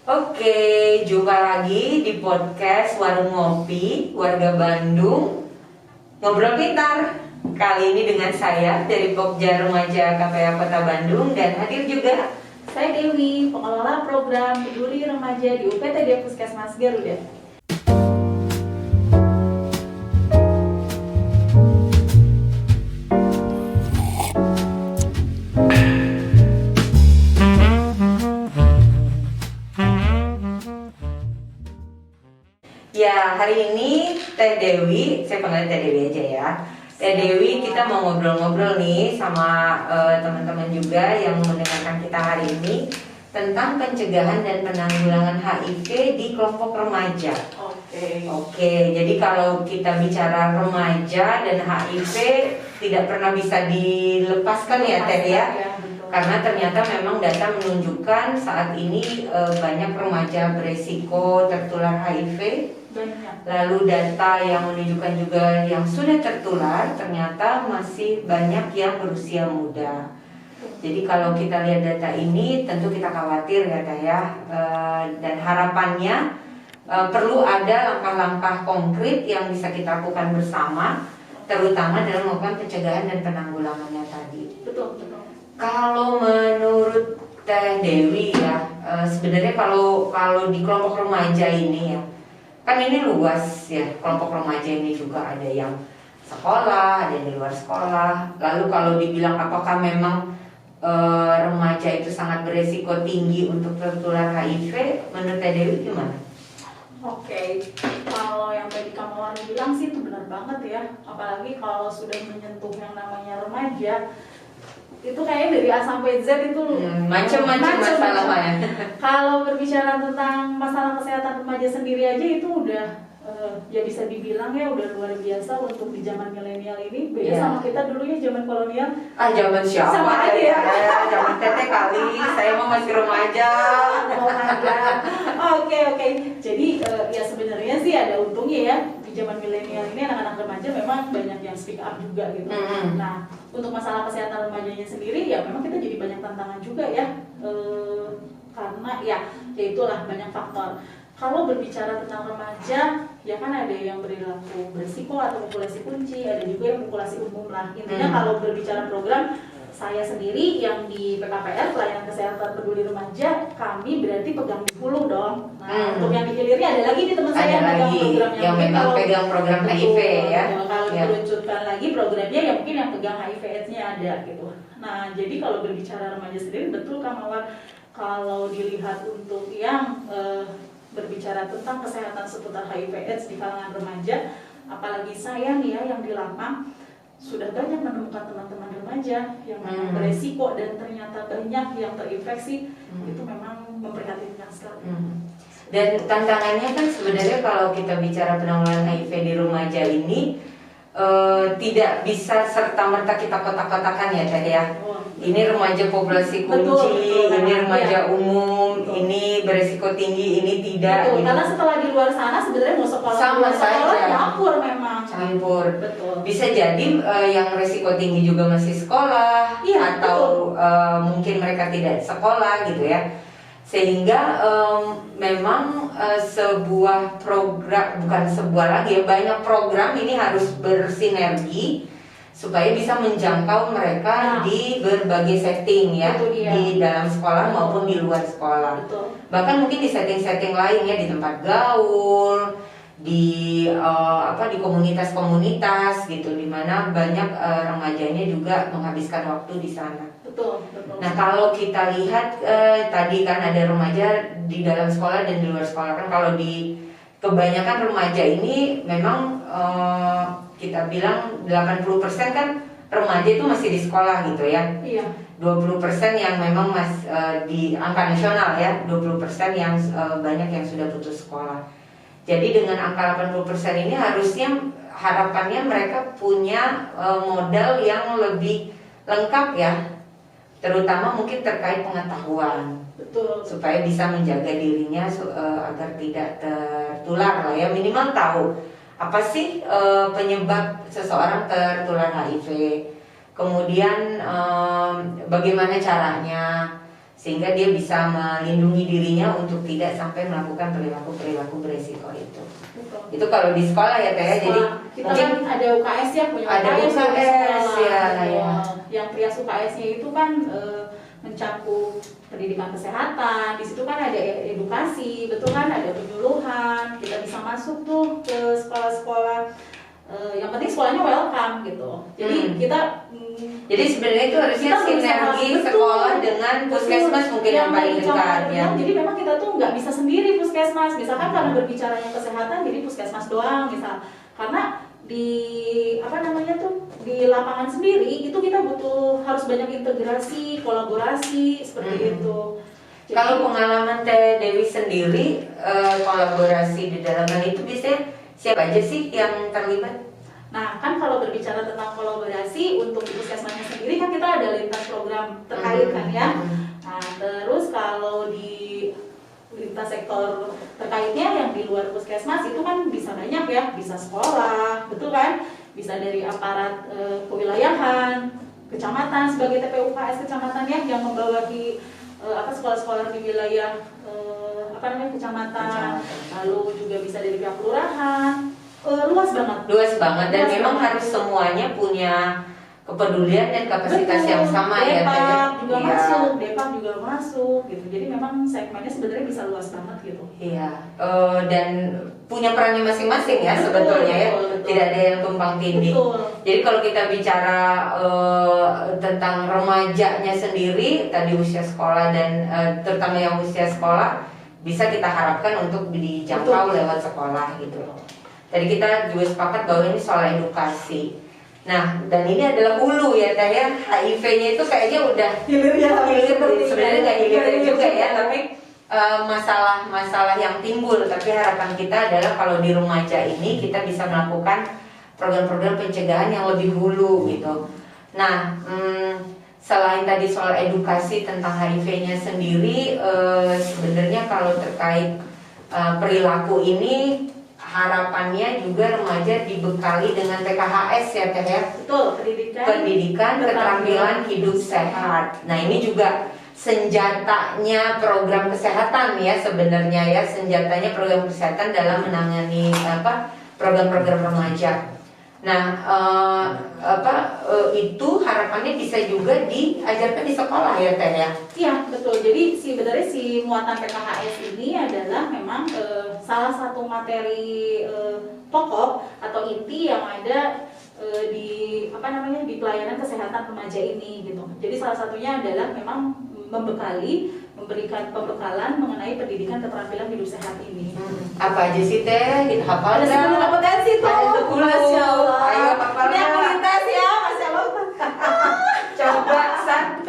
Oke, jumpa lagi di podcast Warung Ngopi Warga Bandung Ngobrol Pintar. Kali ini dengan saya dari Pokja Remaja KPA Kota Bandung, dan hadir juga Saya Dewi, pengelola program Peduli Remaja di UPTD Puskesmas Garuda. ya. Hari ini Teh Dewi, saya panggil Teh Dewi aja ya. Teh Dewi, kita mau ngobrol-ngobrol nih sama teman-teman juga yang mendengarkan kita hari ini tentang pencegahan dan penanggulangan HIV di kelompok remaja. Oke, jadi kalau kita bicara remaja dan HIV tidak pernah bisa dilepaskan ya Teh ya. Karena ternyata memang data menunjukkan saat ini banyak remaja beresiko tertular HIV. Lalu data yang menunjukkan juga yang sudah tertular ternyata masih banyak yang berusia muda. Jadi kalau kita lihat data ini tentu kita khawatir ya Teh ya. Dan harapannya perlu ada langkah-langkah konkret yang bisa kita lakukan bersama, terutama dalam melakukan pencegahan dan penanggulangannya tadi. Betul. Kalau menurut Teh Dewi ya, sebenarnya kalau di kelompok remaja ini ya, kan ini luas ya, kelompok remaja ini juga ada yang sekolah, ada yang di luar sekolah. Lalu kalau dibilang apakah memang remaja itu sangat beresiko tinggi untuk tertular HIV, menurut Teh Dewi gimana? Oke, kalau yang tadi Kamawar bilang sih itu benar banget ya. Apalagi kalau sudah menyentuh yang namanya remaja, itu kayaknya dari A sampai Z itu macam-macam masalahnya. Kalau berbicara tentang masalah kesehatan remaja sendiri aja itu udah ya bisa dibilang ya udah luar biasa untuk di zaman milenial ini. Beda sama kita dulu ya zaman kolonial. Zaman siapa? Sama aja ya. Zaman Teteh kali, saya mah masih remaja. Oke. Jadi ya sebenarnya sih ada untungnya ya. Di zaman milenial ini anak-anak remaja memang banyak yang speak up juga gitu. Nah, untuk masalah kesehatan remajanya sendiri ya memang kita jadi banyak tantangan juga ya. Karena ya itulah banyak faktor. Kalau berbicara tentang remaja, ya kan ada yang berlaku berisiko atau populasi kunci, ada juga yang populasi umum lah. Intinya kalau berbicara program, saya sendiri yang di PKPR, Pelayanan Kesehatan Peduli Remaja, kami berarti pegang di hulu dong. Nah, untuk yang di hilirnya ada lagi nih teman saya yang pegang program yang memang pegang program HIV ya. Kalau diluncurkan lagi programnya ya mungkin yang pegang HIV/AIDS-nya ada gitu. Nah, jadi kalau berbicara remaja sendiri, betul Kang Mawar, kalau dilihat untuk yang berbicara tentang kesehatan seputar HIV/AIDS di kalangan remaja, apalagi saya nih ya yang di lapang sudah banyak menemukan teman-teman remaja yang memang beresiko dan ternyata banyak yang terinfeksi. Itu memang memprihatinkan sekali. Dan tantangannya kan sebenarnya kalau kita bicara penanggulangan HIV di remaja ini tidak bisa serta-merta kita kotak-kotakan ya Teh ya. Ini remaja populasi kunci, betul, ini remaja umum, ini beresiko tinggi, ini tidak. Betul, karena setelah di luar sana sebenarnya mau sekolah sama saja campur memang. Campur. Betul. Bisa jadi yang resiko tinggi juga masih sekolah, atau mungkin mereka tidak sekolah gitu ya. Sehingga memang sebuah program, bukan sebuah lagi ya, banyak program ini harus bersinergi supaya bisa menjangkau mereka di berbagai setting ya, di dalam sekolah maupun di luar sekolah. Bahkan mungkin di setting-setting lain ya, di tempat gaul, di di komunitas-komunitas gitu, di mana banyak remajanya juga menghabiskan waktu di sana. Betul. Nah, kalau kita lihat tadi kan ada remaja di dalam sekolah dan di luar sekolah. Kan kalau di kebanyakan remaja ini memang kita bilang 80% kan remaja itu masih di sekolah gitu ya. 20% yang memang di angka nasional ya, 20% yang banyak yang sudah putus sekolah. Jadi dengan angka 80% ini harusnya harapannya mereka punya modal yang lebih lengkap ya, terutama mungkin terkait pengetahuan. Betul. Supaya bisa menjaga dirinya agar tidak tertular lah ya, minimal tahu apa sih penyebab seseorang tertular HIV, kemudian bagaimana caranya, sehingga dia bisa melindungi dirinya untuk tidak sampai melakukan perilaku beresiko itu. Betul. Itu kalau di sekolah ya Teh. Jadi kita mungkin kan ada UKS ya, punya ada UKS UKS di sekolah. ya. Yang Trias UKS-nya itu kan mencakup pendidikan kesehatan, di situ kan ada edukasi, betul kan, ada penyuluhan, kita bisa masuk tuh ke sekolah-sekolah. Yang penting sekolahnya welcome gitu. Jadi jadi sebenarnya itu harusnya kita sinergi sekolah dengan puskesmas mungkin yang paling dekat ya. Jadi memang kita tuh nggak bisa sendiri puskesmas, misalkan karena berbicaranya kesehatan jadi puskesmas doang misal. Karena di di lapangan sendiri itu kita butuh harus banyak integrasi, kolaborasi seperti itu. Jadi, kalau pengalaman Teh Dewi sendiri kolaborasi di dalam hal itu biasanya siapa aja sih yang terlibat? Nah, kan kalau berbicara tentang kolaborasi untuk di puskesmasnya sendiri kan kita ada lintas program terkait kan ya. Nah, terus kalau di lintas sektor terkaitnya yang di luar puskesmas itu kan bisa banyak ya, bisa sekolah, betul kan? Bisa dari aparat kewilayahan, kecamatan sebagai TPUKS kecamatan ya yang membawahi sekolah-sekolah di wilayah kecamatan, lalu juga bisa dari pihak kelurahan. Luas banget dan memang harus semuanya punya kepedulian dan kapasitas yang sama ya. Depak juga masuk gitu. Jadi memang segmennya sebenarnya bisa luas banget gitu. Iya. Dan punya perannya masing-masing ya sebetulnya ya. Betul. Tidak ada yang tumpang tindih. Jadi kalau kita bicara tentang remajanya sendiri, tadi usia sekolah dan terutama yang usia sekolah bisa kita harapkan untuk dijangkau lewat sekolah gitu. Tadi kita juga sepakat bahwa ini soal edukasi. Nah, dan ini adalah hulu ya Teh ya. HIV-nya itu kayaknya udah hilir sebenarnya nggak hilir juga ya, tapi masalah-masalah yang timbul. Tapi harapan kita adalah kalau di remaja ini kita bisa melakukan program-program pencegahan yang lebih hulu gitu. Nah, selain tadi soal edukasi tentang HIV-nya sendiri, sebenarnya kalau terkait perilaku ini harapannya juga remaja dibekali dengan PKHS ya Teh ya. Betul, pendidikan keterampilan hidup sehat. Nah, ini juga senjatanya program kesehatan ya sebenarnya ya, senjatanya program kesehatan dalam menangani program-program remaja. Nah, itu harapannya bisa juga diajarkan di sekolah ya Teh ya. Iya betul. Jadi sebenarnya si muatan PKHS ini adalah memang salah satu materi pokok atau inti yang ada di di pelayanan kesehatan remaja ini gitu. Jadi salah satunya adalah memang memberikan pembekalan mengenai pendidikan keterampilan hidup sehat ini. Apa aja sih Teh? Hafal ada 10 kompetensi tuh. Ada 10. Masya Allah. Ayo hafal. Ini aku lintas ya, Masya Allah. Coba 1.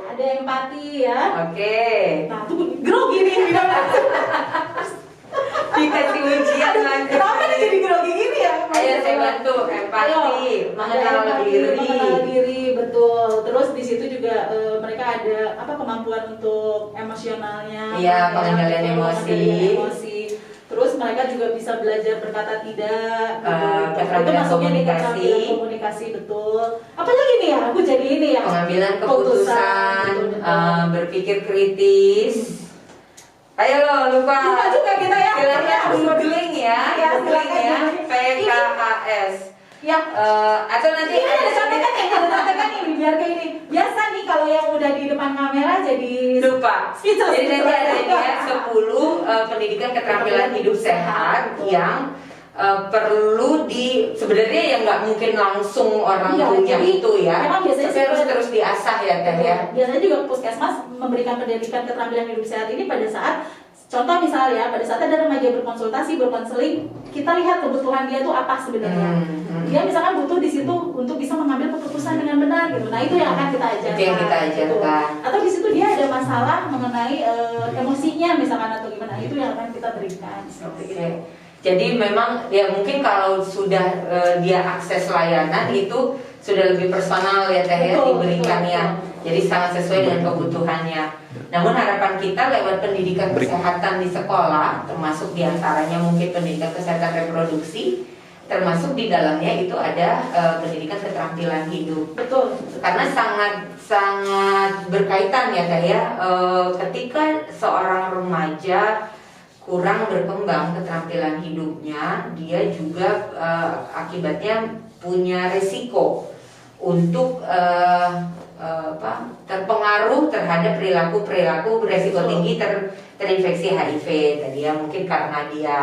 Ada empati ya. Oke. Nah, tuh grogi nih. Dikasih ujian lagi. Kenapa nih jadi grogi gini ya? Ayo saya bantu. Empati, mengenal diri, betul. Terus di situ juga mereka ada kemampuan untuk emosionalnya. Iya, pengendalian emosi. Terus mereka juga bisa belajar berkata tidak. Itu masuknya di keterampilan komunikasi, betul. Apalagi nih ya? Aku jadi ini ya. Pengambilan keputusan, berpikir kritis. Ayo lupa juga kita ya. Silakan googling ya, PKHS. Ya. Atau nanti ini ada contekan nih, biar kayak ini. Biasa nih kalau yang udah di depan kamera jadi lupa. Jadi nanti ada ini ya 10 pendidikan keterampilan hidup sehat yang perlu sebenarnya yang nggak mungkin langsung orang punya itu ya. Memang biasanya tapi harus terus diasah ya Teh ya. Biasanya juga puskesmas memberikan pendidikan keterampilan hidup sehat ini pada saat contoh misalnya pada saat ada remaja berkonseling, kita lihat kebutuhan dia tuh apa sebenarnya. Dia misalkan butuh di situ untuk bisa mengambil keputusan dengan benar gitu. Nah, itu yang akan kita ajarkan. Itu yang kita ajarkan. Atau di situ dia ada masalah mengenai emosinya misalkan atau gimana, itu yang akan kita berikan seperti itu. Jadi memang ya mungkin kalau sudah dia akses layanan itu sudah lebih personal ya Teh ya diberikannya. Jadi sangat sesuai dengan kebutuhannya. Namun harapan kita lewat pendidikan kesehatan di sekolah, termasuk diantaranya mungkin pendidikan kesehatan reproduksi, termasuk di dalamnya itu ada pendidikan keterampilan hidup. Betul. Karena sangat berkaitan ya Teh ya, ketika seorang remaja kurang berkembang keterampilan hidupnya, dia juga akibatnya punya resiko untuk terpengaruh terhadap perilaku beresiko tinggi terinfeksi HIV tadi ya, mungkin karena dia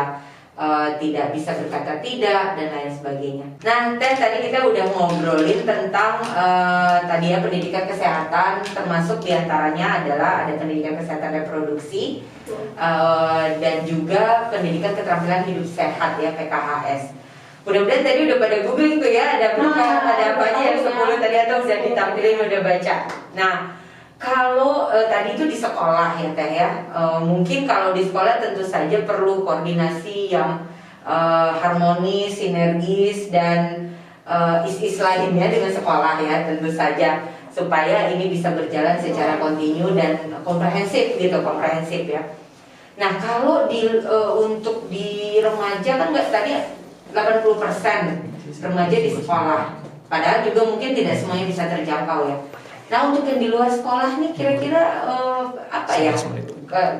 tidak bisa berkata tidak dan lain sebagainya. Nah, Teh, tadi kita udah ngobrolin tentang tadi ya pendidikan kesehatan, termasuk diantaranya adalah ada pendidikan kesehatan reproduksi dan juga pendidikan keterampilan hidup sehat ya, PKHS. Mudah-mudahan tadi udah pada googling tuh ya, ada berapa, ada apa aja yang 10 tadi atau udah ditampilin, udah baca. Nah, kalau tadi itu di sekolah ya Teh ya, mungkin kalau di sekolah tentu saja perlu koordinasi yang harmonis, sinergis dan is lainnya dengan sekolah ya tentu saja, supaya ini bisa berjalan secara kontinu dan komprehensif ya. Nah kalau untuk di remaja kan nggak tadi 80% remaja di sekolah, padahal juga mungkin tidak semuanya bisa terjangkau ya. Nah untuk yang di luar sekolah nih kira-kira apa ya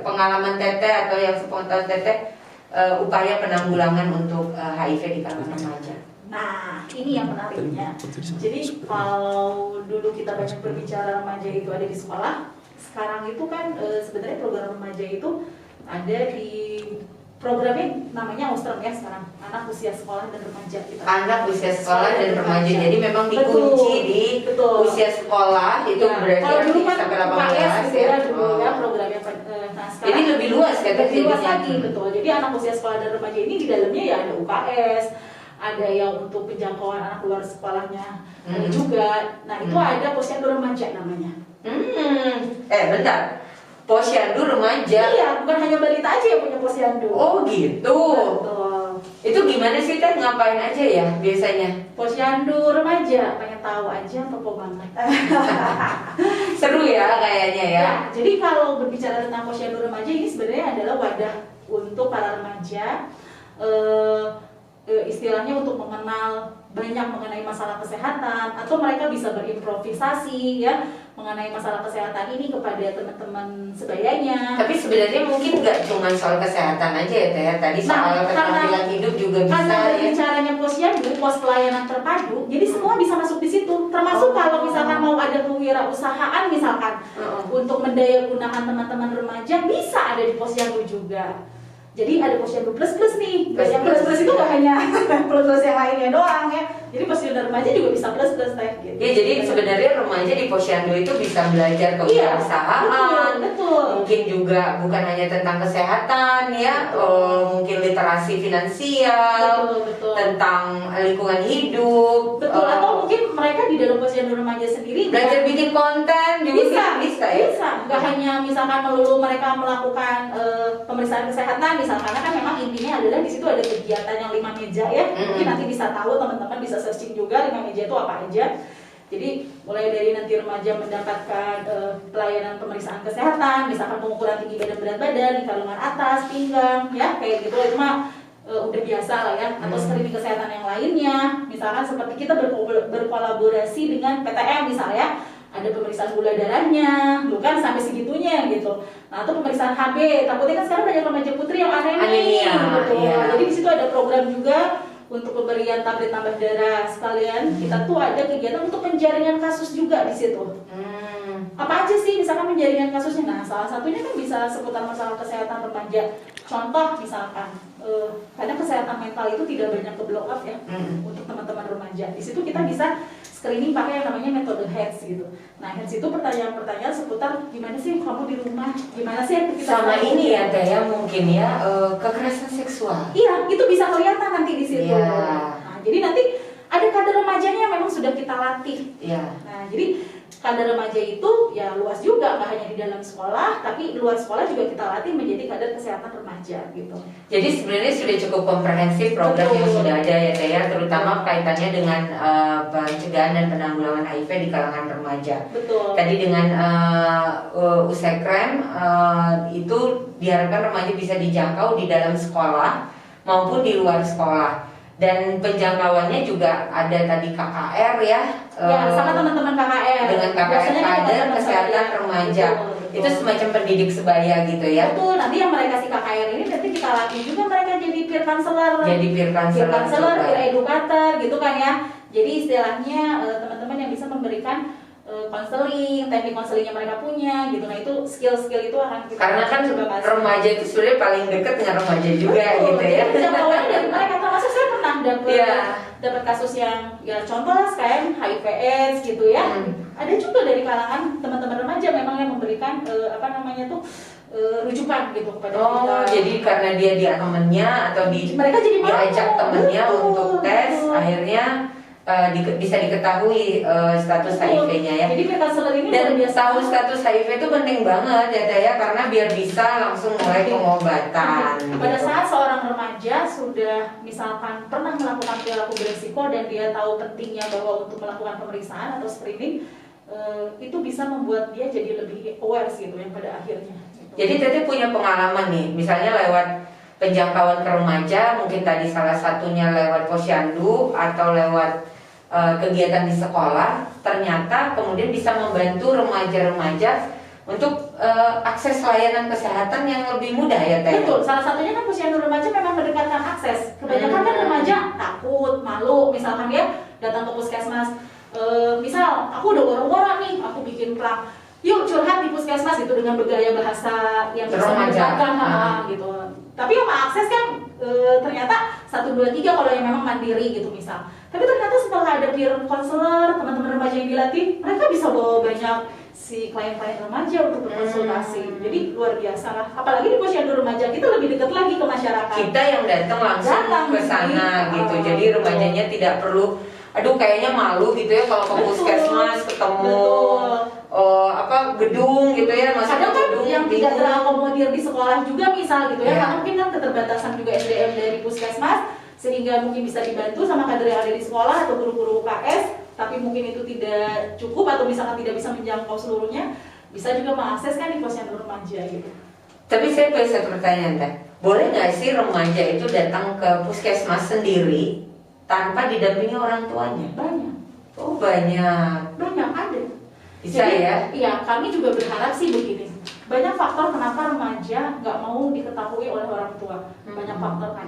pengalaman Teteh atau yang sepengetahuan Teteh upaya penanggulangan untuk HIV di kalangan remaja? Nah ini yang menariknya. Jadi kalau dulu kita banyak berbicara remaja itu ada di sekolah, sekarang itu kan sebenarnya program remaja itu ada di programnya namanya Ostrom ya sekarang, anak usia sekolah dan remaja kita. Anak usia sekolah dan remaja. Jadi memang dikunci di usia sekolah itu ya, berarti kalau dulu kan sampai 18 gitu ya, dulu ya programnya. Nah, sekarang jadi lebih luas kan? Lebih luas lagi, betul. Jadi anak usia sekolah dan remaja ini di dalamnya ya ada UKS, ada yang untuk penjangkauan anak luar sekolahnya, ada juga. Nah itu ada posyandu remaja namanya. Bentar. Posyandu remaja? Iya, bukan hanya balita aja yang punya posyandu. Oh gitu. Betul. Itu gimana sih Teh, ngapain aja ya biasanya? Posyandu remaja, pengen tahu aja atau banget? Seru ya kayaknya ya. Jadi kalau berbicara tentang posyandu remaja ini sebenarnya adalah wadah untuk para remaja, istilahnya untuk mengenal banyak mengenai masalah kesehatan, atau mereka bisa berimprovisasi ya mengenai masalah kesehatan ini kepada teman-teman sebayanya. Tapi sebenarnya mungkin nggak cuma soal kesehatan aja ya Teh, tadi soal keterampilan hidup juga bisa. Karena berbicaranya posyandu, pos pelayanan terpadu, jadi semua bisa masuk di situ. Termasuk kalau misalkan mau ada kewirausahaan misalkan untuk mendayagunakan teman-teman remaja, bisa ada di posyandu juga. Jadi ada posyandu plus nih. Yang plus itu nggak hanya plus yang lainnya doang ya. Jadi posyandu remaja juga bisa plus Teh. Gitu. Ya jadi sebenarnya remaja di posyandu itu bisa belajar kewirausahaan. Betul. Mungkin juga bukan hanya tentang kesehatan ya, mungkin literasi finansial, betul. Tentang lingkungan hidup. Betul. Atau mungkin mereka di dalam posyandu remaja sendiri belajar bikin konten juga bisa ya. Bisa. Nggak hanya misalkan melulu mereka melakukan pemeriksaan kesehatan. Misalkan kan memang intinya adalah di situ ada kegiatan yang 5 meja ya. Mungkin nanti bisa tahu, teman-teman bisa searching juga 5 meja itu apa aja. Jadi mulai dari nanti remaja mendapatkan pelayanan pemeriksaan kesehatan, misalkan pengukuran tinggi badan, berat badan, di kalungan atas, pinggang, ya kayak gitu. Itu mah udah biasa lah ya. Atau screening kesehatan yang lainnya, misalkan seperti kita berkolaborasi dengan PTM misalnya. Ada pemeriksaan gula darahnya, bukan sampai segitunya gitu. Nah, atau pemeriksaan HB. Takutnya kan sekarang banyak remaja putri yang anemia gitu. Iya. Jadi di situ ada program juga untuk pemberian tablet tambah darah. Sekalian kita tuh ada kegiatan untuk penjaringan kasus juga di situ. Apa aja sih misalkan penjaringan kasusnya? Nah, salah satunya kan bisa seputar masalah kesehatan remaja. Contoh misalkan, kadang kesehatan mental itu tidak banyak ke blow up ya untuk teman-teman remaja. Di situ kita bisa screening pakai yang namanya metode HEADS gitu. Nah, HEADS itu pertanyaan-pertanyaan seputar gimana sih kamu di rumah, gimana sih aktivitas sama kamu? ini ya Teh ya, mungkin ya kekerasan seksual. Iya, itu bisa kelihatan nanti di situ. Yeah. Nah, jadi nanti ada kader remajanya yang memang sudah kita latih. Yeah. Nah, jadi kader remaja itu ya luas juga, nggak hanya di dalam sekolah, tapi luar sekolah juga kita latih menjadi kader kesehatan remaja gitu. Jadi sebenarnya sudah cukup komprehensif program yang sudah ada ya Teh ya, terutama kaitannya dengan pencegahan dan penanggulangan HIV di kalangan remaja. Betul. Tadi dengan Usekrem itu diharapkan remaja bisa dijangkau di dalam sekolah maupun di luar sekolah. Dan penjangkauannya juga ada tadi KKR ya. Ya, sama teman-teman KKR. Dengan KKR Biasanya kan kader teman-teman kesehatan sebaya. remaja. Betul. Itu semacam pendidik sebaya gitu ya. Betul, nanti yang mereka si KKR ini nanti kita latih juga mereka jadi peer counselor. Jadi peer counselor, peer educator gitu kan ya. Jadi istilahnya teman-teman yang bisa memberikan konseling, teknik konselingnya mereka punya gitu. Nah itu skill-skill itu akan kita karena kan coba kasih. remaja itu sebenarnya paling dekat dengan remaja juga. Betul, gitu ya. jangkauannya dari mereka, termasuk saya pernah dapet Iya. dapat kasus yang ya contoh lah sekarang HIV/AIDS gitu ya. Ada juga dari kalangan teman-teman remaja memang yang memberikan rujukan gitu kepada kita. Jadi karena dia temennya atau Mereka jadi mau. diajak temennya Betul, untuk tes, betul. akhirnya bisa diketahui status Betul. HIV-nya ya. Jadi peer counselor ini Dan luar biasa. tahu status HIV itu penting banget ya Teh ya, karena biar bisa langsung mulai pengobatan. Pada gitu. saat seorang remaja sudah misalkan pernah melakukan perilaku beresiko dan dia tahu pentingnya bahwa untuk melakukan pemeriksaan atau screening, itu bisa membuat dia jadi lebih aware gitu yang pada akhirnya. Gitu. Jadi Teteh punya pengalaman nih, misalnya lewat penjangkauan ke remaja, mungkin tadi salah satunya lewat posyandu atau lewat kegiatan di sekolah, ternyata kemudian bisa membantu remaja-remaja untuk akses layanan kesehatan yang lebih mudah ya Teh. Betul, salah satunya kan posyandu remaja memang mendekatkan akses. Kebanyakan kan remaja takut, malu, misalkan dia datang ke puskesmas, misal aku udah woro-woro nih, aku bikin plang, yuk curhat di puskesmas gitu dengan bergaya bahasa yang bisa Remaja. mendekatkan gitu. Tapi yang mengakses kan ternyata 1, 2, 3 kalau yang memang mandiri gitu misal. Tapi ternyata setelah ada peer counselor, teman-teman remaja yang dilatih, mereka bisa bawa banyak si klien-klien remaja untuk berkonsultasi. Jadi luar biasa lah. Apalagi di posyandu remaja kita lebih dekat lagi ke masyarakat. Kita yang datang langsung ke sana gitu. Jadi remajanya tidak perlu, aduh kayaknya malu gitu ya kalau ke Betul. puskesmas ketemu gedung gitu ya, masuk Kadang kan gedung yang tidak terakomodir di sekolah juga misal gitu ya, Ya. karena mungkin kan keterbatasan juga SDM dari puskesmas, sehingga mungkin bisa dibantu sama kader yang ada di sekolah atau guru-guru UKS, tapi mungkin itu tidak cukup atau misalkan tidak bisa menjangkau seluruhnya, bisa juga mengakses kan di posyandu remaja gitu. Tapi saya punya satu pertanyaan Teh. Boleh nggak sih remaja itu datang ke puskesmas sendiri tanpa didampingi orang tuanya? Banyak, Oh banyak. ada. Bisa Jadi, ya? Iya, kami juga berharap sih begini. Banyak faktor kenapa remaja nggak mau diketahui oleh orang tua. Banyak faktor kan.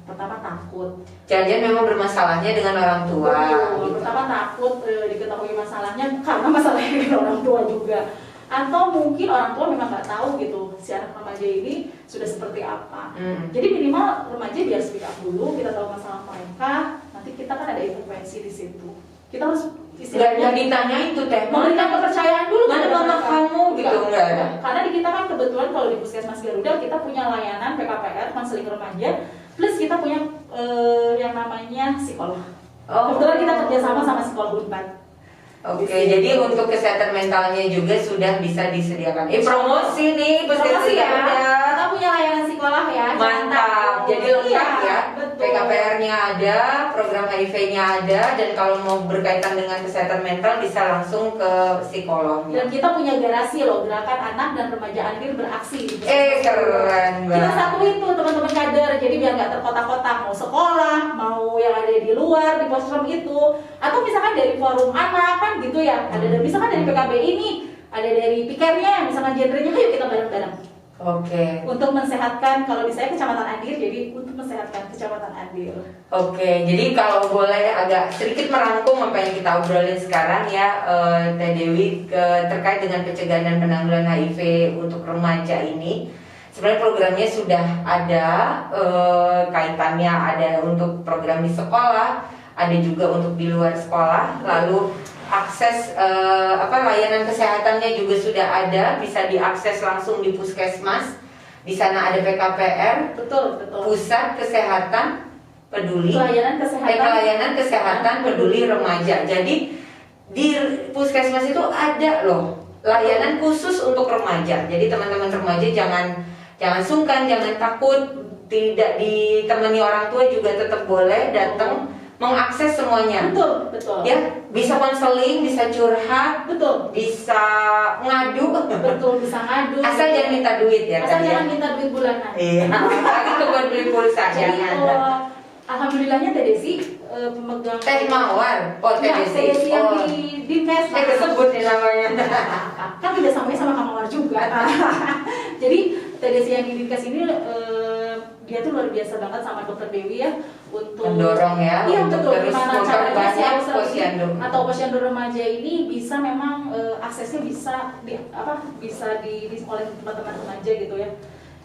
Pertama takut. Jangan memang bermasalahnya dengan orang tua. Betul. Gitu. Pertama takut diketahui masalahnya karena masalahnya dengan orang tua juga. Atau mungkin orang tua memang nggak tahu gitu si anak remaja ini sudah seperti apa. Jadi minimal remaja biar speak up dulu, kita tahu masalah mereka. Nanti kita kan ada intervensi di situ. Kita harus Nggak ditanya itu Teh. memberikan kepercayaan dulu Mana kepada mama mereka. kamu gitu nggak ada. Karena di kita kan kebetulan kalau di Puskesmas Garuda kita punya layanan PKPR konseling remaja plus kita punya yang namanya psikolog. Kebetulan kita kerjasama sama psikolog Unpad. Oke, jadi untuk kesehatan mentalnya juga sudah bisa disediakan. Promosi nih Puskesmas Promosi ya. Garuda. Kita punya layanan psikolog ya. Mantap, jadi lengkap Iya, ya. betul. PKPR-nya ada, program HIV-nya ada, dan kalau mau berkaitan dengan kesehatan mental bisa langsung ke psikolognya. Dan kita punya garasi loh, gerakan anak dan remaja Andil beraksi. Di Keren Kita banget. satuin tuh teman-teman kader, jadi biar nggak terkotak-kotak mau sekolah, mau yang ada di luar di posrom itu, atau misalkan dari forum anak kan gitu ya, ada misalkan dari PKB ini, ada dari pikernya, misalkan genrenya, ayo kita bareng-bareng. Oke. Untuk mensehatkan, kalau di saya Kecamatan Andir, jadi untuk mensehatkan Kecamatan Andir. Oke, jadi kalau boleh agak sedikit merangkum apa yang kita obrolin sekarang ya, Teh Dewi, terkait dengan pencegahan dan penanggulangan HIV untuk remaja ini. Sebenarnya programnya sudah ada, kaitannya ada untuk program di sekolah, ada juga untuk di luar sekolah, lalu akses layanan kesehatannya juga sudah ada, bisa diakses langsung di puskesmas. Di sana ada PKPR, Betul. Pusat Kesehatan Peduli, Pelayanan kesehatan Peduli Remaja. Jadi di puskesmas itu ada loh layanan khusus untuk remaja. Jadi teman-teman remaja jangan sungkan, jangan takut, tidak ditemani orang tua juga tetap boleh datang mengakses semuanya. Betul. Ya, bisa konseling, bisa curhat, Betul. bisa ngadu. Betul, bisa ngadu. Asal jangan minta duit ya. Asal tadi ya. jangan minta duit bulanan. Iya. Itu buat beli pulsa Jadi jangan. Alhamdulillahnya Teh Desi pemegang Teh Mawar, Teh Desi yang di Dinkes kesebut nih namanya. kan tidak sampai sama Kang Mawar juga. Jadi Teh Desi yang di Dinkes ini dia tuh luar biasa banget sama Dokter Dewi ya untuk mendorong ya, iya untuk betul, terus gimana caranya si memperbanyak Ausel posyandu atau posyandu remaja ini bisa memang aksesnya bisa bisa di oleh teman-teman remaja gitu ya,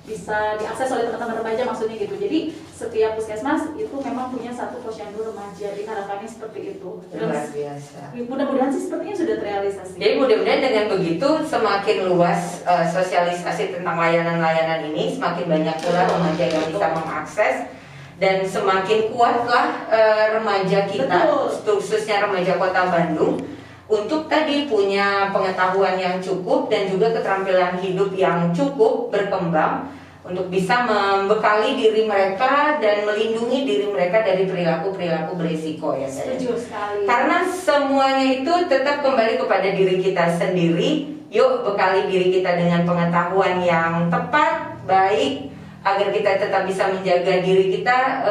bisa diakses oleh teman-teman remaja maksudnya gitu. Jadi setiap puskesmas itu memang punya satu posyandu remaja, diharapannya seperti itu. luar biasa. Mudah-mudahan sih sepertinya sudah terrealisasi. Jadi mudah-mudahan dengan begitu semakin luas sosialisasi tentang layanan-layanan ini, semakin banyak pula remaja yang bisa mengakses dan semakin kuatlah remaja kita, khususnya remaja Kota Bandung, untuk tadi punya pengetahuan yang cukup dan juga keterampilan hidup yang cukup berkembang untuk bisa membekali diri mereka dan melindungi diri mereka dari perilaku-perilaku berisiko ya saya. Setuju sekali. Karena semuanya itu tetap kembali kepada diri kita sendiri. Yuk bekali diri kita dengan pengetahuan yang tepat, baik, agar kita tetap bisa menjaga diri kita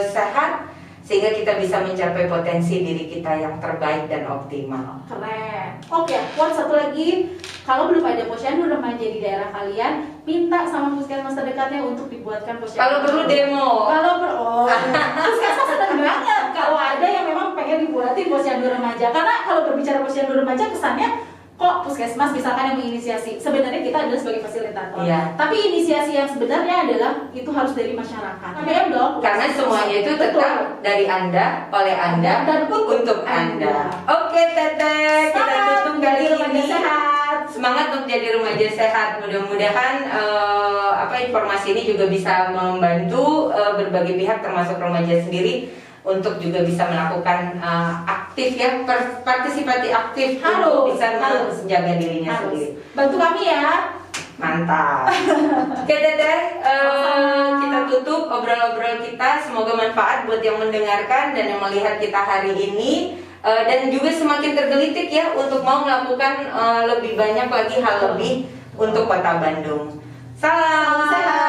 sehat, sehingga kita bisa mencapai potensi diri kita yang terbaik dan optimal. Keren. Oke, quote satu lagi. Kalau belum ada posyandu remaja di daerah kalian, minta sama puskesmas terdekatnya untuk dibuatkan posyandu. Kalau perlu demo. Kalau perlu, puskesmas senang banget kalau ada yang memang pengen dibuatin posyandu remaja. Karena kalau berbicara posyandu remaja kesannya kok puskesmas misalkan yang menginisiasi. Sebenarnya kita adalah sebagai fasilitator. Iya. Tapi inisiasi yang sebenarnya adalah itu harus dari masyarakat. KPM dong. Karena semuanya itu tetap dari Anda, oleh Anda, dan untuk Anda. Oke Teteh, kita tutup kali ini. Sehat. Semangat untuk jadi remaja sehat. Mudah-mudahan informasi ini juga bisa membantu berbagai pihak termasuk remaja sendiri untuk juga bisa melakukan aktif ya, partisipatif aktif untuk bisa menjaga dirinya sendiri. Bantu kami ya. Mantap. Oke Teteh, kita tutup obrol-obrol kita. Semoga manfaat buat yang mendengarkan dan yang melihat kita hari ini. Dan juga semakin tergelitik ya untuk mau melakukan lebih banyak lagi hal lebih untuk Kota Bandung. Salam sehat.